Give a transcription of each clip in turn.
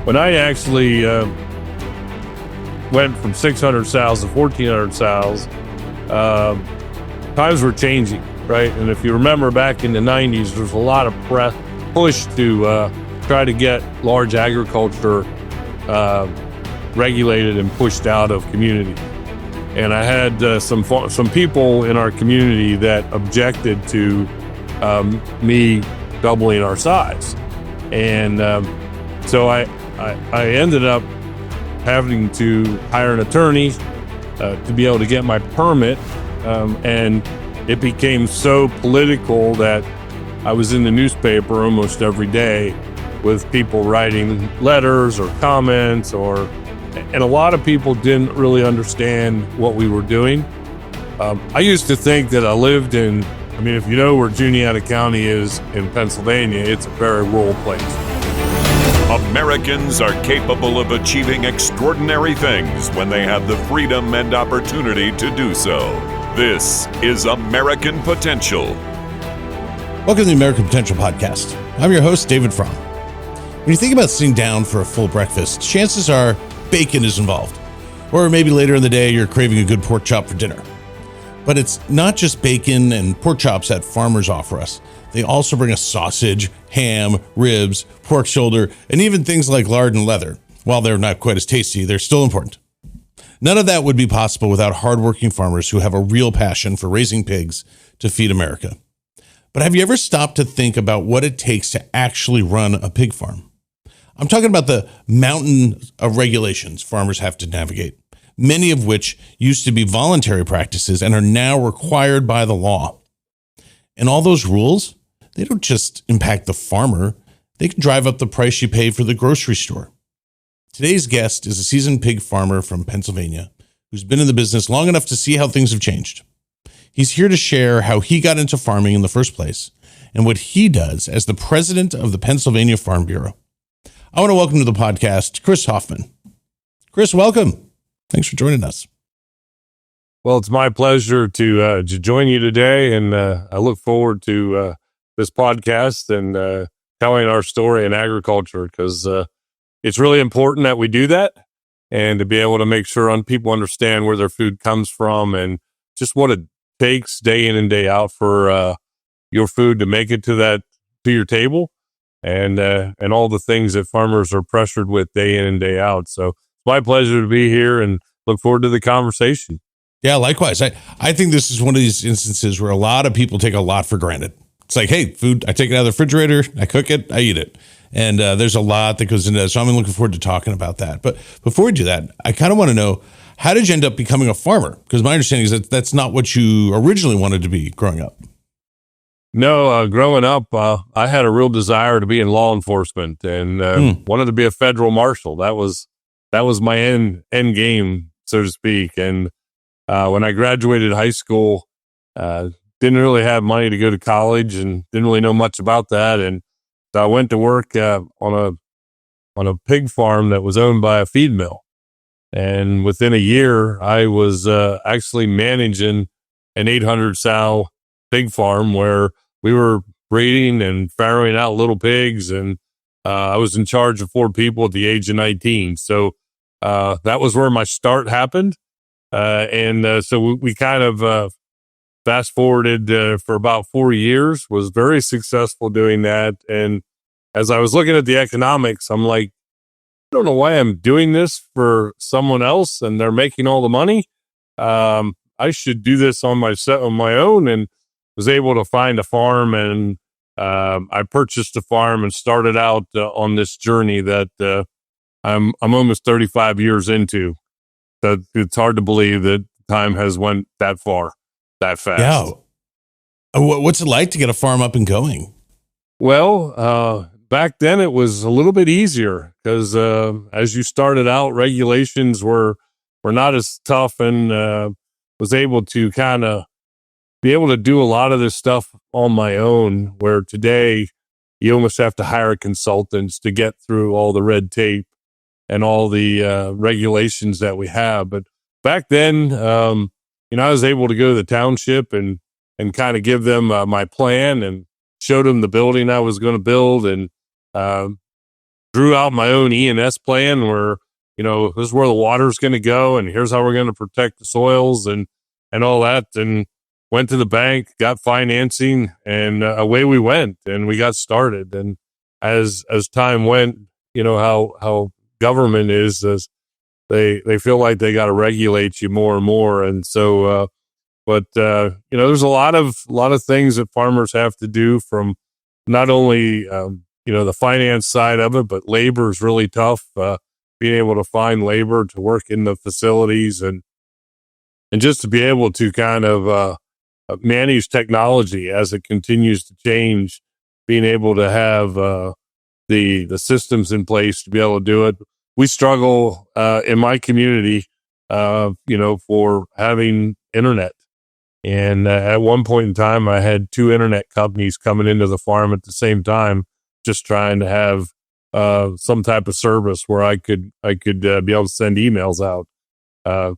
When I actually went from 600 sows to 1,400 sows, times were changing, right? And if you remember back in the 90s, there was a lot of push to try to get large agriculture regulated and pushed out of community. And I had some people in our community that objected to me doubling our size. And so I ended up having to hire an attorney to be able to get my permit. And it became so political that I was in the newspaper almost every day with people writing letters or comments, and a lot of people didn't really understand what we were doing. I used to think that I lived if you know where Juniata County is in Pennsylvania, it's a very rural place. Americans are capable of achieving extraordinary things when they have the freedom and opportunity to do so. This is American Potential. Welcome to the American Potential Podcast. I'm your host, David Fromm. When you think about sitting down for a full breakfast, chances are bacon is involved. Or maybe later in the day, you're craving a good pork chop for dinner. But it's not just bacon and pork chops that farmers offer us. They also bring us sausage, ham, ribs, pork shoulder, and even things like lard and leather. While they're not quite as tasty, they're still important. None of that would be possible without hardworking farmers who have a real passion for raising pigs to feed America. But have you ever stopped to think about what it takes to actually run a pig farm? I'm talking about the mountain of regulations farmers have to navigate, many of which used to be voluntary practices and are now required by the law. And all those rules, they don't just impact the farmer, they can drive up the price you pay for the grocery store. Today's guest is a seasoned pig farmer from Pennsylvania who's been in the business long enough to see how things have changed. He's here to share how he got into farming in the first place and what he does as the president of the Pennsylvania Farm Bureau. I want to welcome to the podcast, Chris Hoffman. Chris, welcome. Thanks for joining us. Well, it's my pleasure to join you today, and I look forward to this podcast and telling our story in agriculture, because it's really important that we do that, and to be able to make sure people understand where their food comes from and just what it takes day in and day out for your food to make it to your table, and all the things that farmers are pressured with day in and day out. So it's my pleasure to be here and look forward to the conversation. Yeah, likewise. I think this is one of these instances where a lot of people take a lot for granted. It's like, hey, food, I take it out of the refrigerator, I cook it, I eat it. And there's a lot that goes into that. So I'm looking forward to talking about that. But before we do that, I kind of want to know, how did you end up becoming a farmer? Because my understanding is that that's not what you originally wanted to be growing up. No, growing up, I had a real desire to be in law enforcement and wanted to be a federal marshal. That was my end game, so to speak. And when I graduated high school, didn't really have money to go to college and didn't really know much about that. And so I went to work on a pig farm that was owned by a feed mill. And within a year, I was actually managing an 800 sow pig farm where we were breeding and farrowing out little pigs. And I was in charge of 4 people at the age of 19. So that was where my start happened. So we kind of fast forwarded for about 4 years, was very successful doing that. And as I was looking at the economics, I'm like, I don't know why I'm doing this for someone else and they're making all the money. I should do this on my own, and was able to find a farm, and I purchased a farm and started out on this journey that I'm almost 35 years into. That it's hard to believe that time has went that far, that fast. Yeah. What's it like to get a farm up and going? Well, back then it was a little bit easier because as you started out, regulations were not as tough, and was able to kind of be able to do a lot of this stuff on my own, where today you almost have to hire consultants to get through all the red tape and all the regulations that we have. But back then, I was able to go to the township and kind of give them my plan and showed them the building I was going to build. And drew out my own E&S plan where, this is where the water's going to go, and here's how we're going to protect the soils and all that. And went to the bank, got financing, and away we went, and we got started. And as time went, how government is, as they feel like they got to regulate you more and more. And so, there's a lot of things that farmers have to do, from not only, the finance side of it, but labor is really tough. Being able to find labor to work in the facilities, and just to be able to kind of manage technology as it continues to change, being able to have the systems in place to be able to do it. We struggle in my community, for having internet. And at one point in time, I had 2 internet companies coming into the farm at the same time, just trying to have some type of service where I could be able to send emails out.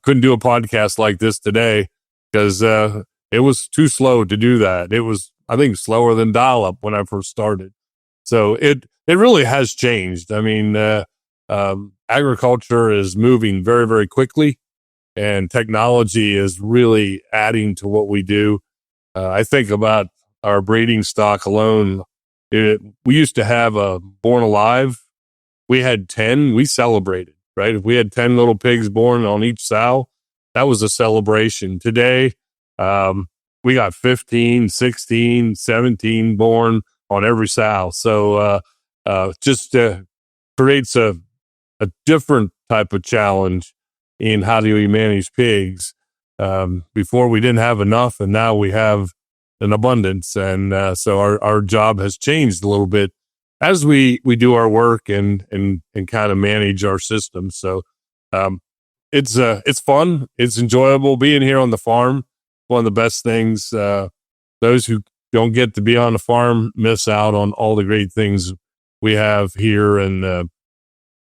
Couldn't do a podcast like this today because it was too slow to do that. It was, I think, slower than dial-up when I first started. So it really has changed. I mean, agriculture is moving very, very quickly, and technology is really adding to what we do. I think about our breeding stock alone. We used to have a born alive. We had 10. We celebrated, right? If we had 10 little pigs born on each sow, that was a celebration. Today, we got 15, 16, 17 born on every sow. So just creates a different type of challenge in how do we manage pigs. Before we didn't have enough, and now we have an abundance. And so our job has changed a little bit as we do our work and kind of manage our system. So it's fun. It's enjoyable being here on the farm. One of the best things. Those who don't get to be on the farm miss out on all the great things we have here, and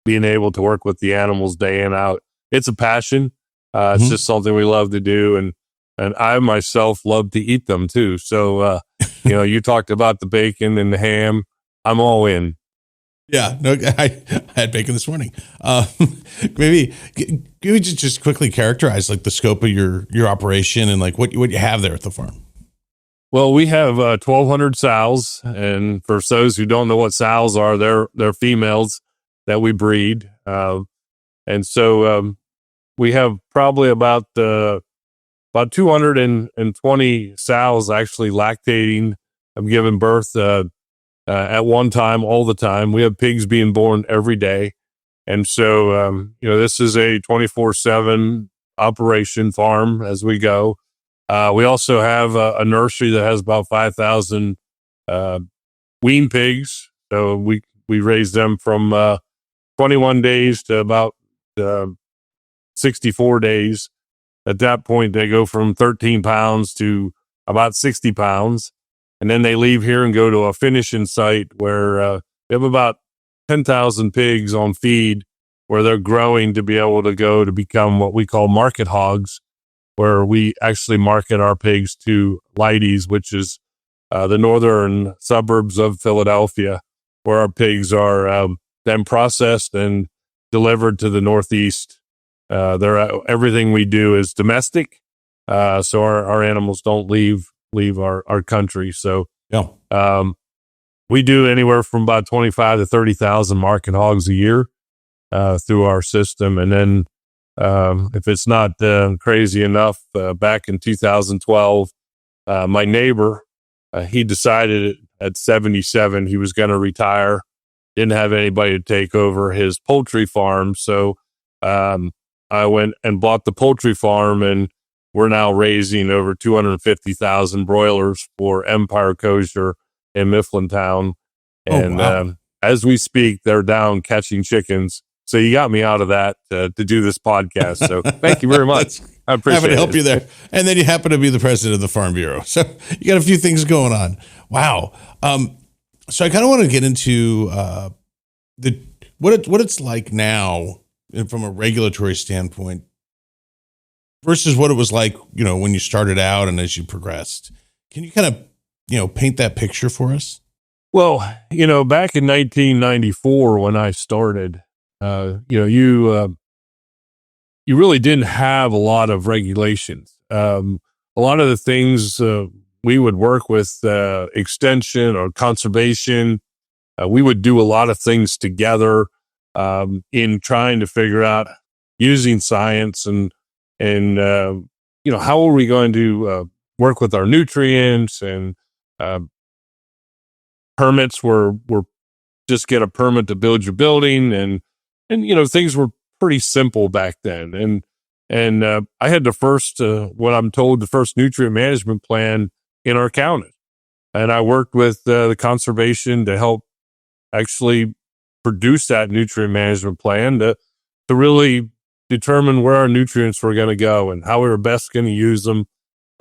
being able to work with the animals day in, out. It's a passion. It's just something we love to do. And I myself love to eat them too. So, you talked about the bacon and the ham. I'm all in. Yeah, no, I had bacon this morning. Maybe just quickly characterize like the scope of your operation and like what you have there at the farm. Well, we have 1,200 sows, and for those who don't know what sows are, they're females that we breed, and so we have probably about 220 sows actually lactating. I'm giving birth at one time, all the time. We have pigs being born every day. And so, this is a 24/7 operation farm as we go. We also have a nursery that has about 5,000 wean pigs. So we raise them from 21 days to about 64 days. At that point, they go from 13 pounds to about 60 pounds. And then they leave here and go to a finishing site where we have about 10,000 pigs on feed, where they're growing to be able to go to become what we call market hogs, where we actually market our pigs to Leidy's, which is the northern suburbs of Philadelphia, where our pigs are then processed and delivered to the Northeast. Everything we do is domestic, so our animals don't leave our country. So yeah, we do anywhere from about 25 to 30,000 market hogs a year through our system. And then if it's not crazy enough, back in 2012, my neighbor, he decided at 77 he was going to retire. Didn't have anybody to take over his poultry farm. So I went and bought the poultry farm, and we're now raising over 250,000 broilers for Empire Kosher in Mifflintown. And as we speak, they're down catching chickens. So you got me out of that to do this podcast. So thank you very much. I appreciate it. Happy to help you there. And then you happen to be the president of the Farm Bureau. So you got a few things going on. Wow. So I kind of want to get into what it's like now from a regulatory standpoint versus what it was like, when you started out and as you progressed. Can you kind of, paint that picture for us? Well, back in 1994 when I started, you really didn't have a lot of regulations. A lot of the things we would work with extension or conservation. We would do a lot of things together in trying to figure out using science and how are we going to work with our nutrients and permits were just get a permit to build your building and things were pretty simple back then and I had the first what I'm told the first nutrient management plan in our county, and I worked with the conservation to help actually produce that nutrient management plan to really determine where our nutrients were going to go and how we were best going to use them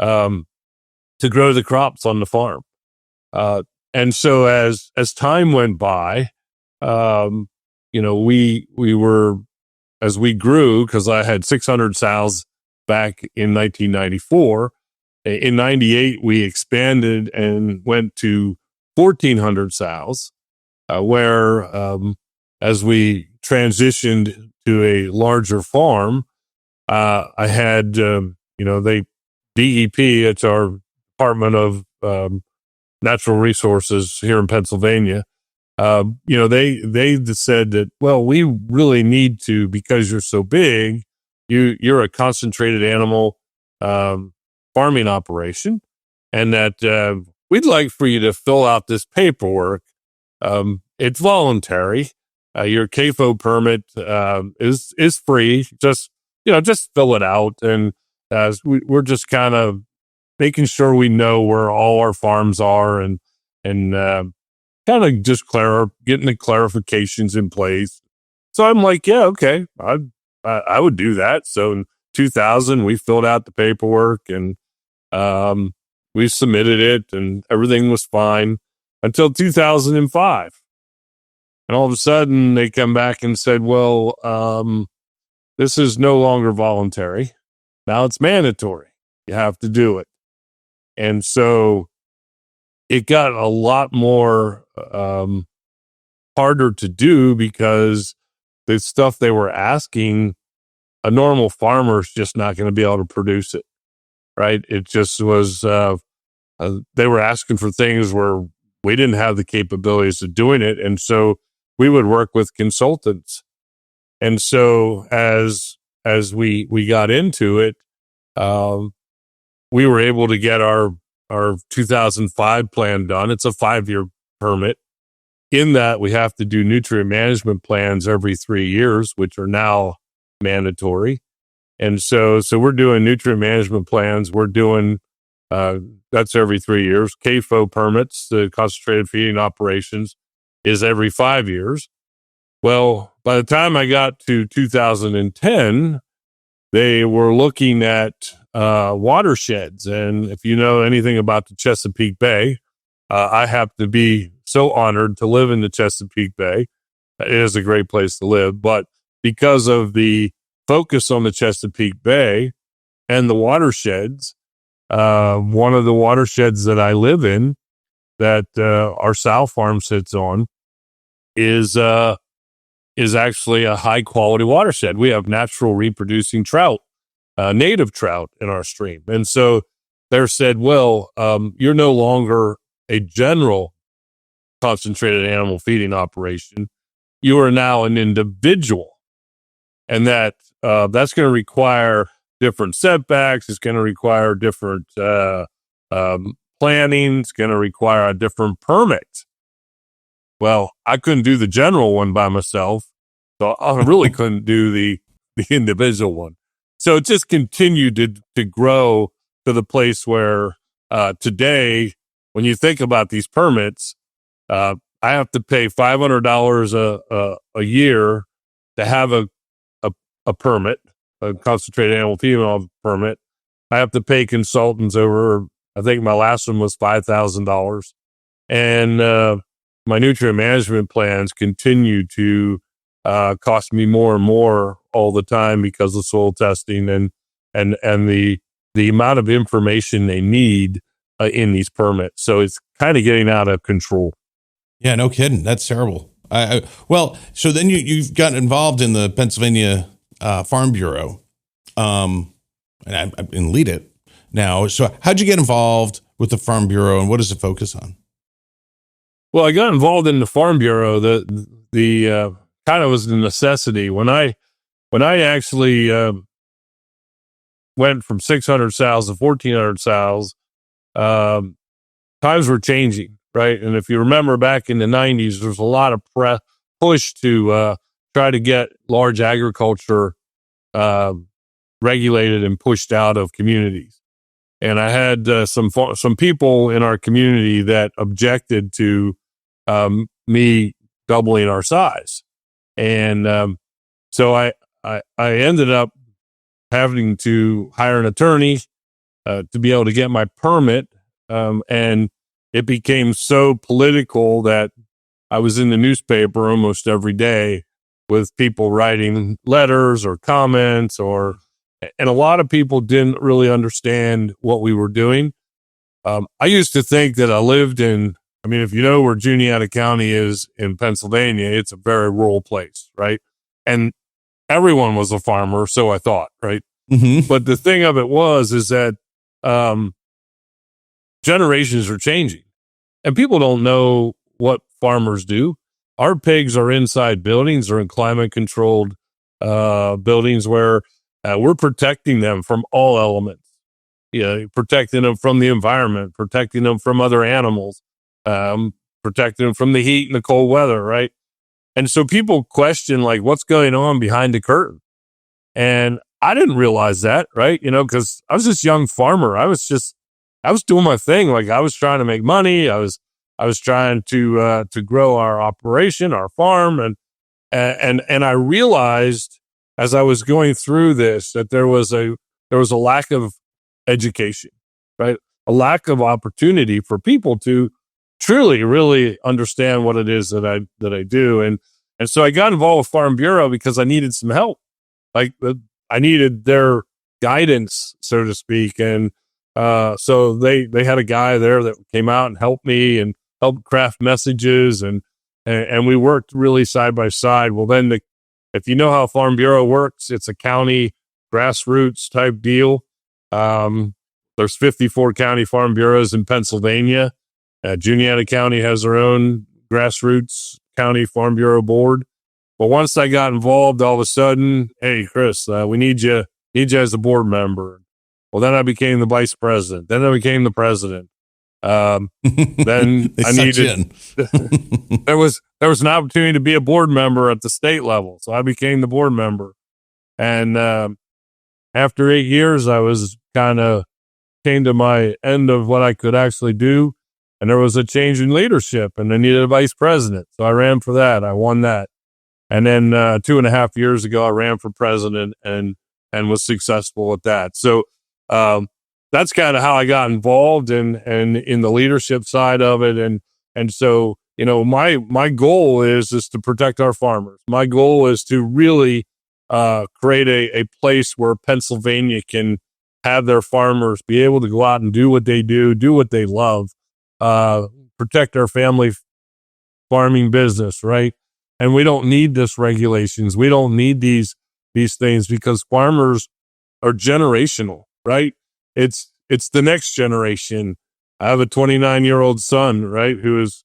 to grow the crops on the farm. And so as time went by, we were, as we grew, because I had 600 sows back in 1994. In 98, we expanded and went to 1,400 sows, where as we transitioned to a larger farm, I had, DEP, it's our Department of Natural Resources here in Pennsylvania. They said that, well, we really need to, because you're so big, you're a concentrated animal farming operation, and that we'd like for you to fill out this paperwork. It's voluntary. Your CAFO permit is free. Just fill it out, and we're just kind of making sure we know where all our farms are, and kind of just getting the clarifications in place. So I'm like, yeah, okay, I would do that. So in 2000, we filled out the paperwork and we submitted it, and everything was fine until 2005. And all of a sudden, they come back and said, well, this is no longer voluntary. Now it's mandatory. You have to do it. And so it got a lot more harder to do, because the stuff they were asking, a normal farmer's just not going to be able to produce it, right? It just was, they were asking for things where we didn't have the capabilities of doing it. And so we would work with consultants. And so as we got into it, we were able to get our 2005 plan done. It's a 5-year permit. In that, we have to do nutrient management plans every 3 years, which are now mandatory. And so we're doing nutrient management plans. We're doing, that's every 3 years. CAFO permits, the concentrated feeding operations, is every 5 years. Well, by the time I got to 2010, they were looking at watersheds. And if you know anything about the Chesapeake Bay, I happen to be so honored to live in the Chesapeake Bay. It is a great place to live. But because of the focus on the Chesapeake Bay and the watersheds, one of the watersheds that I live in, that our sow farm sits on, is actually a high quality watershed. We have natural reproducing trout, native trout in our stream. And so they're said, well, you're no longer a general concentrated animal feeding operation. You are now an individual. And that's going to require different setbacks. It's going to require different planning. It's going to require a different permit. Well, I couldn't do the general one by myself, so I really couldn't do the individual one. So it just continued to grow to the place where today, when you think about these permits, I have to pay $500 a year to have a permit, a concentrated animal feeding permit. I have to pay consultants over, I think my last one was $5,000. And my nutrient management plans continue to cost me more and more all the time because of soil testing and the amount of information they need in these permits. So it's kind of getting out of control. Yeah, no kidding. That's terrible. Well, so then you've gotten involved in the Pennsylvania Farm Bureau, and lead it now. So how'd you get involved with the Farm Bureau, and what does it focus on? Well, I got involved in the Farm Bureau. The kind of was the necessity when I actually went from 600 sows to 1,400 sows. Times were changing, right? And if you remember back in the 90s, there was a lot of push to try to get large agriculture regulated and pushed out of communities. And I had some people in our community that objected to me doubling our size. And so I ended up having to hire an attorney to be able to get my permit. And it became so political that I was in the newspaper almost every day with people writing letters or comments, and a lot of people didn't really understand what we were doing. I used to think that I lived if you know where Juniata County is in Pennsylvania, it's a very rural place, right? And everyone was a farmer, so I thought, right? Mm-hmm. But the thing of it is that generations are changing, and people don't know what farmers do. Our pigs are inside buildings or in climate controlled buildings where we're protecting them from all elements. Protecting them from the environment, protecting them from other animals, protecting them from the heat and the cold weather, right? And so people question, like, what's going on behind the curtain? And I didn't realize that, right? Because I was this young farmer. I was doing my thing. Like, I was trying to make money. I was trying to grow our operation, our farm. And I realized as I was going through this, that there was a lack of education, right? A lack of opportunity for people to truly, really understand what it is that I do. And so I got involved with Farm Bureau because I needed some help. Like, I needed their guidance, so to speak. And so they had a guy there that came out and helped me and helped craft messages, and we worked really side by side. Well, then if you know how Farm Bureau works, it's a county grassroots type deal. There's 54 county farm bureaus in Pennsylvania. Juniata County has their own grassroots county farm bureau board. But once I got involved, all of a sudden, hey, Chris, we need you as a board member. Well, then I became the vice president. Then I became the president. Then I needed, there was an opportunity to be a board member at the state level. So I became the board member. And after 8 years, I was came to my end of what I could actually do. And there was a change in leadership, and I needed a vice president. So I ran for that. I won that. And then 2.5 years ago, I ran for president and was successful at that. So that's kind of how I got involved in the leadership side of it. And so, my goal is to protect our farmers. My goal is to really create a place where Pennsylvania can have their farmers be able to go out and do what they do what they love, protect our family farming business, right? And we don't need this regulations. We don't need these things, because farmers are generational, right? It's the next generation. I have a 29-year-old son, right, who is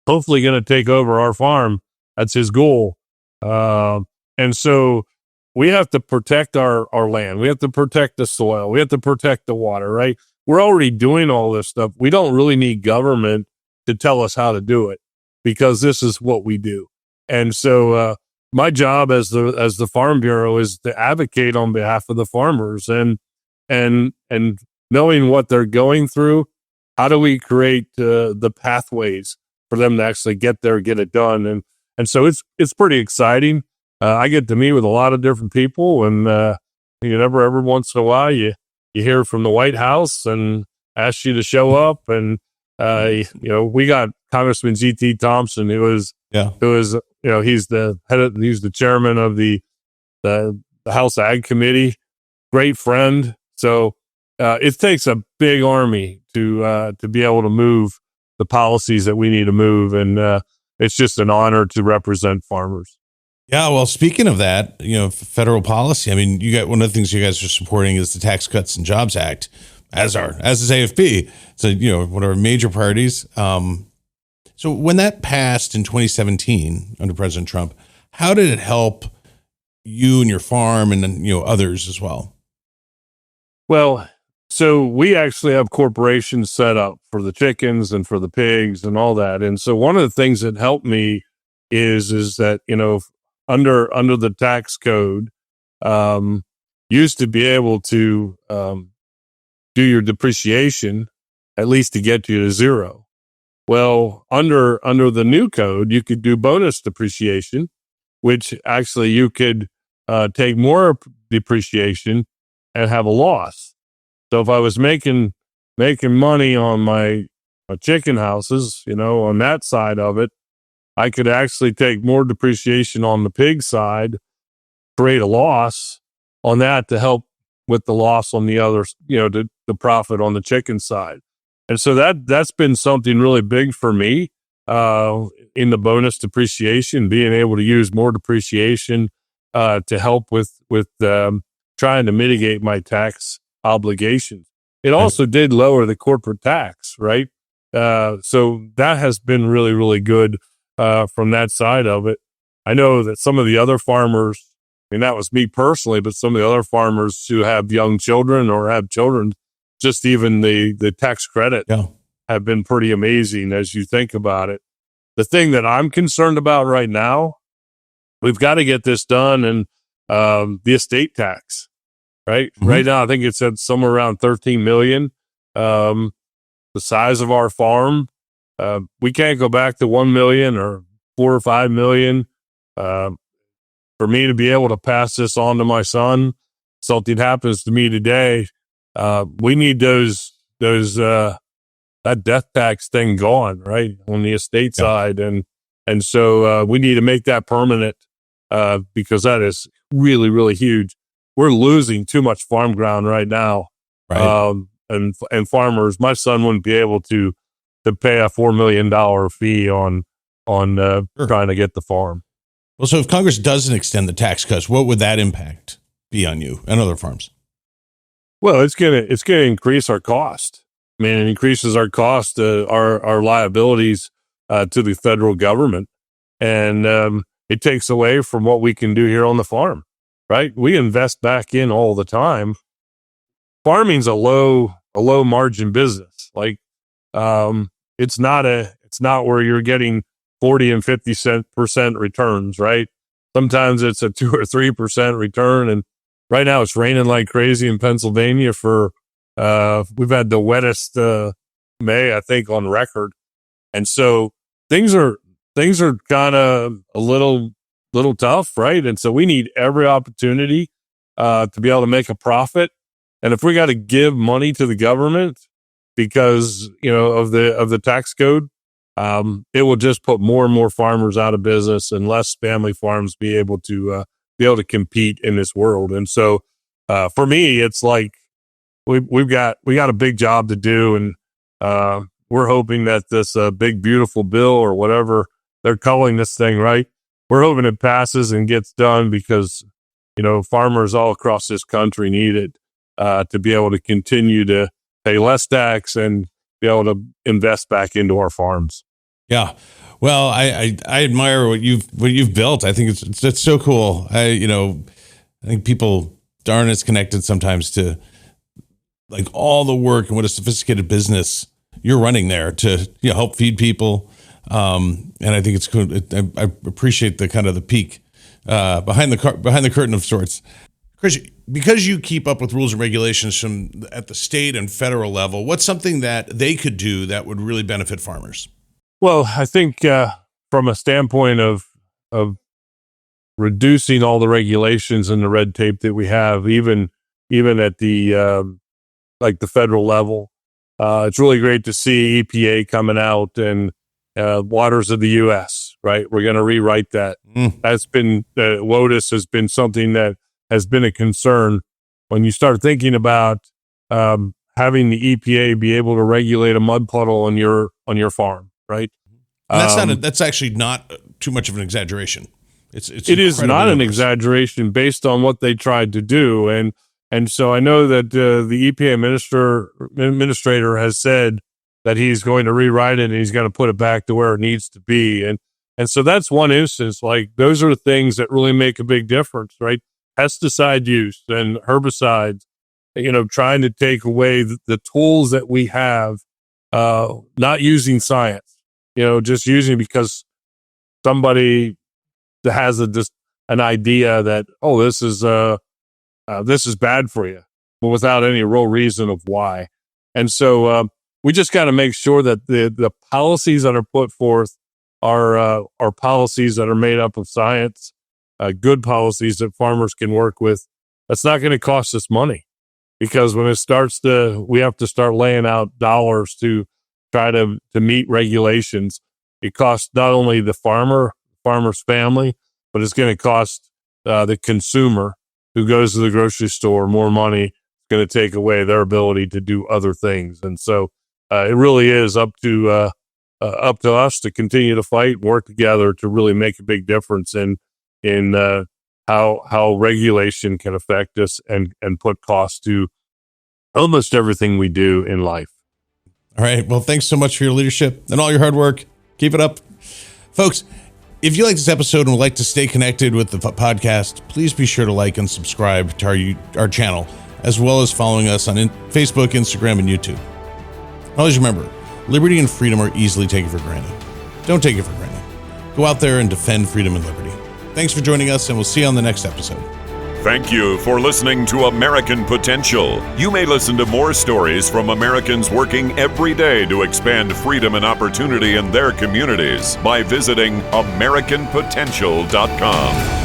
hopefully going to take over our farm. That's his goal. And so we have to protect our land. We have to protect the soil. We have to protect the water, right? We're already doing all this stuff. We don't really need government to tell us how to do it, because this is what we do. And so my job as the Farm Bureau is to advocate on behalf of the farmers and knowing what they're going through. How do we create the pathways for them to actually get there, get it done? And so it's pretty exciting. I get to meet with a lot of different people, and every once in a while you hear from the White House and ask you to show up. And we got Congressman G.T. Thompson, who is he's the chairman of the House Ag Committee, great friend. So it takes a big army to be able to move the policies that we need to move. And it's just an honor to represent farmers. Yeah, well, speaking of that, federal policy. I mean, one of the things you guys are supporting is the Tax Cuts and Jobs Act, as is AFP. So one of our major parties. So when that passed in 2017 under President Trump, how did it help you and your farm, and then others as well? Well, so we actually have corporations set up for the chickens and for the pigs and all that. And so one of the things that helped me is that under the tax code, used to be able to do your depreciation at least to get you to zero. Well, under the new code, you could do bonus depreciation, which actually you could take more depreciation and have a loss. So if I was making money on my chicken houses, on that side of it, I could actually take more depreciation on the pig side, create a loss on that to help with the loss on the other, the profit on the chicken side. And so that's been something really big for me in the bonus depreciation, being able to use more depreciation to help with trying to mitigate my tax obligations. It also did lower the corporate tax, right? So that has been really, really good from that side of it. I know that some of the other farmers, and that was me personally, but some of the other farmers who have young children or have children, just even the tax credit have been pretty amazing as you think about it. The thing that I'm concerned about right now, we've got to get this done, and the estate tax, right? Mm-hmm. Right now, I think it's at somewhere around 13 million. The size of our farm, we can't go back to 1 million or 4 or 5 million. For me to be able to pass this on to my son, something happens to me today, we need that death tax thing gone, right, on the estate side. And so we need to make that permanent because that is really, really huge. We're losing too much farm ground right now. Right. And farmers, my son wouldn't be able to pay a $4 million fee on trying to get the farm. Well, so if Congress doesn't extend the tax cuts, what would that impact be on you and other farms? Well, it's gonna increase our cost. I mean, it increases our cost, our liabilities to the federal government, and it takes away from what we can do here on the farm. Right? We invest back in all the time. Farming's a low margin business. Like, it's not where you're getting 40 and 50% returns, right? Sometimes it's a 2 or 3% return. And right now it's raining like crazy in Pennsylvania we've had the wettest May, I think, on record. And so things are kind of a little tough, right? And so we need every opportunity to be able to make a profit. And if we got to give money to the government because, of the tax code, it will just put more and more farmers out of business and less family farms be able to compete in this world. And so, for me, it's like we got a big job to do, and we're hoping that this big beautiful bill or whatever they're calling this thing, right? We're hoping it passes and gets done because farmers all across this country need it to be able to continue to pay less tax and be able to invest back into our farms. Yeah. Well, I admire what you've built. I think it's so cool. I think people aren't as connected sometimes to like all the work and what a sophisticated business you're running there to help feed people. And I think it's cool. I appreciate the kind of the peek behind the curtain of sorts. Chris, because you keep up with rules and regulations from at the state and federal level, what's something that they could do that would really benefit farmers? Well, I think from a standpoint of reducing all the regulations and the red tape that we have, even at the like the federal level, it's really great to see EPA coming out and waters of the U.S. Right, we're going to rewrite that. That's been WOTUS has been something that has been a concern when you start thinking about having the EPA be able to regulate a mud puddle in your on your farm, right? And that's actually not too much of an exaggeration. It is not an exaggeration based on what they tried to do. And so I know that the EPA administrator has said that he's going to rewrite it and he's going to put it back to where it needs to be. And so that's one instance. Like, those are the things that really make a big difference, right? Pesticide use and herbicides, trying to take away the tools that we have, not using science, just using because somebody has an idea that, oh, this is bad for you, but without any real reason of why. And so we just got to make sure that the policies that are put forth are policies that are made up of science, good policies that farmers can work with. That's not going to cost us money, because when it starts we have to start laying out dollars to try to meet regulations. It costs not only the farmer's family, but it's going to cost the consumer who goes to the grocery store more money. It's going to take away their ability to do other things. And so it really is up to us to continue to fight and work together to really make a big difference in how regulation can affect us and put costs to almost everything we do in life. All right. Well, thanks so much for your leadership and all your hard work. Keep it up. Folks, if you like this episode and would like to stay connected with the podcast, please be sure to like and subscribe to our channel, as well as following us on Facebook, Instagram, and YouTube. Always remember, liberty and freedom are easily taken for granted. Don't take it for granted. Go out there and defend freedom and liberty. Thanks for joining us, and we'll see you on the next episode. Thank you for listening to American Potential. You may listen to more stories from Americans working every day to expand freedom and opportunity in their communities by visiting AmericanPotential.com.